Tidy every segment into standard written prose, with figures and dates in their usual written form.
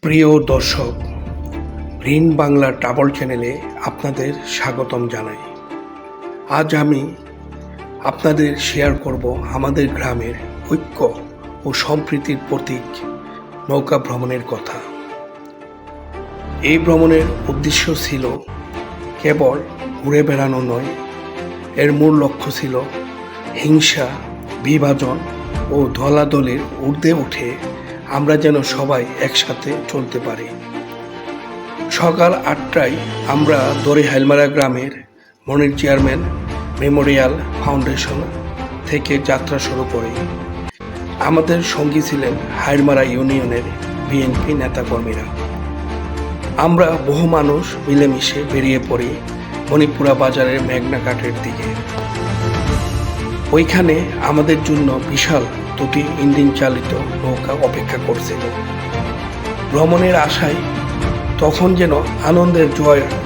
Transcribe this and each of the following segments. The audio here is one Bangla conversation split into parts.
প্রিয় দর্শক, গ্রিন বাংলা ট্রাভেল চ্যানেলে আপনাদের স্বাগতম জানাই। আজ আমি আপনাদের শেয়ার করব আমাদের গ্রামের ঐক্য ও সম্প্রীতির প্রতীক নৌকা ভ্রমণের কথা। এই ভ্রমণের উদ্দেশ্য ছিল কেবল ঘুরে বেড়ানো নয়, এর মূল লক্ষ্য ছিল হিংসা, বিভাজন ও দলাদলির ঊর্ধ্বে উঠে আমরা যেন সবাই একসাথে চলতে পারি। সকাল 8টায় আমরা দড়িহাইলমারা গ্রামের মনির চেয়ারম্যান মেমোরিয়াল ফাউন্ডেশন থেকে যাত্রা শুরু করি। আমাদের সঙ্গী ছিলেন হাইলমারা ইউনিয়নের বিএনপি নেতাকর্মীরা। আমরা বহু মানুষ মিলেমিশে বেরিয়ে পড়ি মণিপুরা বাজারের মেঘনা ঘাটের দিকে। ওইখানে আমাদের জন্য বিশাল দুটি ইঞ্জিন চালিত নৌকা অপেক্ষা করছিল। ভ্রমণের আশায় তখন যেন আনন্দের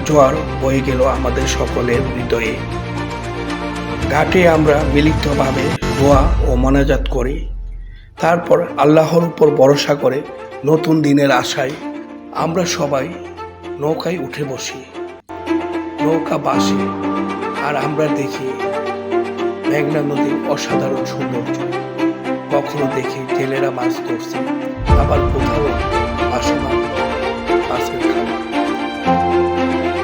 জোয়ার বয়ে গেল আমাদের সকলের হৃদয়ে। ঘাটে আমরা মিলিতভাবে দোয়া ও মোনাজাত করি। তারপর আল্লাহর উপর ভরসা করে নতুন দিনের আশায় আমরা সবাই নৌকায় উঠে বসি। নৌকা বাসে আর আমরা দেখি মেঘনা নদীর অসাধারণ সৌন্দর্য। কখনো দেখি জেলেরা মাছ ধরছে, আবার কোথাও ভাসমান মাছের খাবার।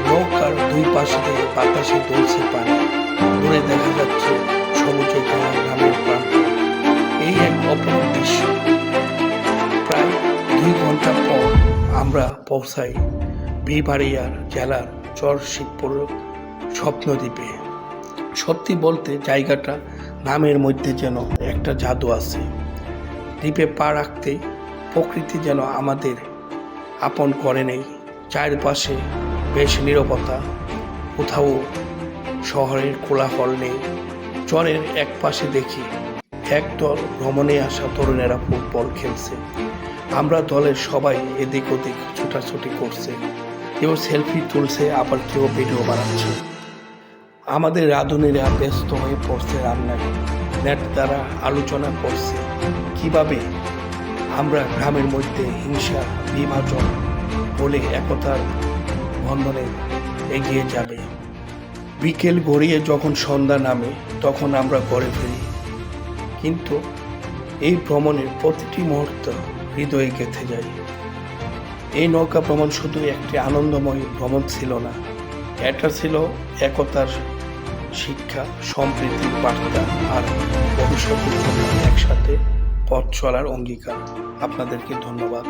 নৌকার দুই পাশে দিয়ে বাতাসে দুলছে পানি, দূরে দেখা যাচ্ছে সবুজে ঘেরা গ্রামের প্রান্ত। এই এক অপূর্ব দৃশ্য। প্রায় 2 ঘন্টা পর আমরা পৌঁছাই বিবাড়িয়ার জেলার চর শিবপুর স্বপ্নদ্বীপে। সত্যি বলতে জায়গাটা নামের মধ্যে যেন একটা জাদু আছে। দ্বীপে পা রাখতেই প্রকৃতি যেন আমাদের আপন করে নেই। চারপাশে বেশ নীরবতা, কোথাও শহরের কোলাহল নেই। চরের এক পাশে দেখি একদল ভ্রমণে আসা তরুণেরা ফুটবল খেলছে। আমরা দলের সবাই এদিক ওদিক ছোটাছুটি করছে, কেউ সেলফি তুলছে, আবার কেউ ভিডিও বানাচ্ছে। আমাদের রাঁধুনিরা ব্যস্ত হয়ে পড়ছে রান্নায়, নেট দ্বারা আলোচনা করছে কিভাবে আমরা গ্রামের মধ্যে হিংসা, বিভাজন বলে একতার বন্ধনে এগিয়ে যাবে। বিকেল গড়িয়ে যখন সন্ধ্যা নামে তখন আমরা ঘরে ফিরি, কিন্তু এই ভ্রমণের প্রতিটি মুহূর্ত হৃদয়ে গেঁথে যায়। এই নৌকা ভ্রমণ শুধু একটি আনন্দময় ভ্রমণ ছিল না, এটা ছিল একতার শিক্ষা, সম্প্রীতির বার্তা আর ভবিষ্যতের জন্য একসাথে পথ চলার অঙ্গীকার। আপনাদেরকে ধন্যবাদ।